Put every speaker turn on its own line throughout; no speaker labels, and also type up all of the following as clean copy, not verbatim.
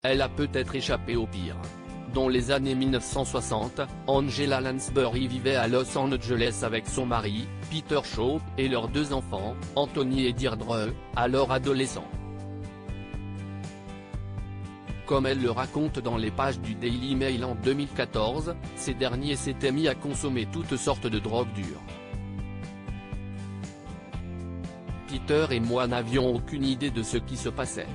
elle a peut-être échappé au pire. Dans les années 1960, Angela Lansbury vivait à Los Angeles avec son mari, Peter Shaw, et leurs 2 enfants, Anthony et Deirdre, alors adolescents. Comme elle le raconte dans les pages du Daily Mail en 2014, ces derniers s'étaient mis à consommer toutes sortes de drogues dures. Peter et moi n'avions aucune idée de ce qui se passait.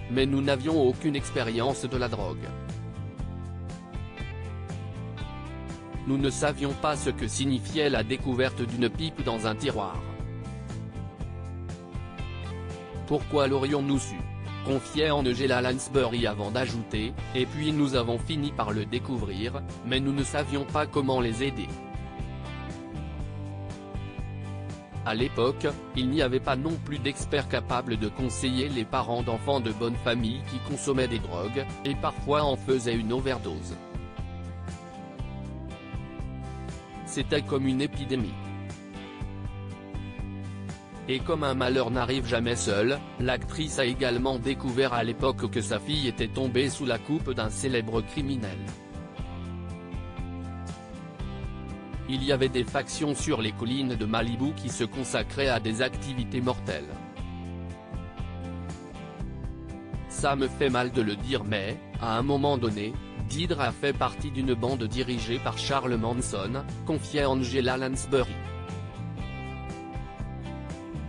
Mais nous n'avions aucune expérience de la drogue. Nous ne savions pas ce que signifiait la découverte d'une pipe dans un tiroir. Pourquoi l'aurions-nous su ? Confiait Angela Lansbury avant d'ajouter, et puis nous avons fini par le découvrir, mais nous ne savions pas comment les aider. À l'époque, il n'y avait pas non plus d'experts capables de conseiller les parents d'enfants de bonne famille qui consommaient des drogues, et parfois en faisaient une overdose. C'était comme une épidémie. Et comme un malheur n'arrive jamais seul, l'actrice a également découvert à l'époque que sa fille était tombée sous la coupe d'un célèbre criminel. Il y avait des factions sur les collines de Malibu qui se consacraient à des activités mortelles. Ça me fait mal de le dire mais, à un moment donné, Deirdre a fait partie d'une bande dirigée par Charles Manson, confiait Angela Lansbury.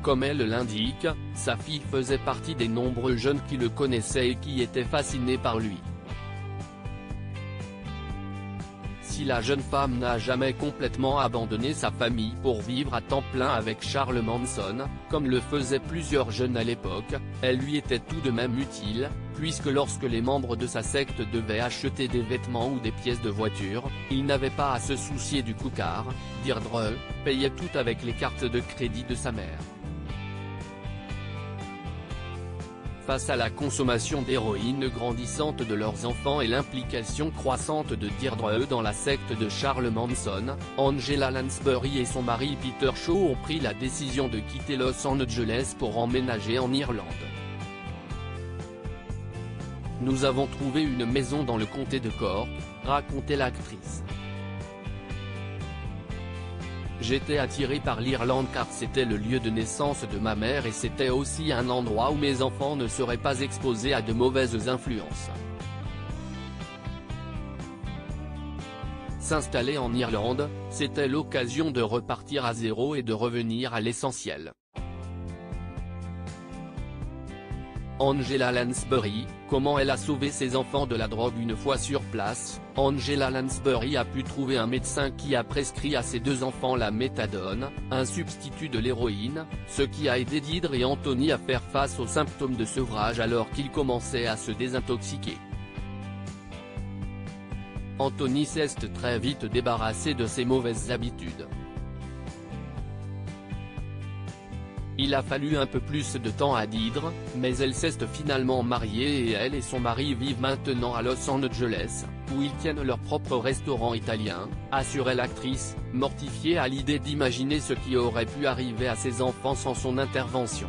Comme elle l'indique, sa fille faisait partie des nombreux jeunes qui le connaissaient et qui étaient fascinés par lui. Si la jeune femme n'a jamais complètement abandonné sa famille pour vivre à temps plein avec Charles Manson, comme le faisaient plusieurs jeunes à l'époque, elle lui était tout de même utile, puisque lorsque les membres de sa secte devaient acheter des vêtements ou des pièces de voiture, ils n'avaient pas à se soucier du coût car, Deirdre, payait tout avec les cartes de crédit de sa mère. Face à la consommation d'héroïne grandissante de leurs enfants et l'implication croissante de Deirdre dans la secte de Charles Manson, Angela Lansbury et son mari Peter Shaw ont pris la décision de quitter Los Angeles pour emménager en Irlande. Nous avons trouvé une maison dans le comté de Cork, racontait l'actrice. J'étais attiré par l'Irlande car c'était le lieu de naissance de ma mère et c'était aussi un endroit où mes enfants ne seraient pas exposés à de mauvaises influences. S'installer en Irlande, c'était l'occasion de repartir à zéro et de revenir à l'essentiel. Angela Lansbury, comment elle a sauvé ses enfants de la drogue une fois sur place, Angela Lansbury a pu trouver un médecin qui a prescrit à ses 2 enfants la méthadone, un substitut de l'héroïne, ce qui a aidé Deirdre et Anthony à faire face aux symptômes de sevrage alors qu'ils commençaient à se désintoxiquer. Anthony s'est très vite débarrassé de ses mauvaises habitudes. Il a fallu un peu plus de temps à Deirdre, mais elle s'est finalement mariée et elle et son mari vivent maintenant à Los Angeles, où ils tiennent leur propre restaurant italien, assurait l'actrice, mortifiée à l'idée d'imaginer ce qui aurait pu arriver à ses enfants sans son intervention.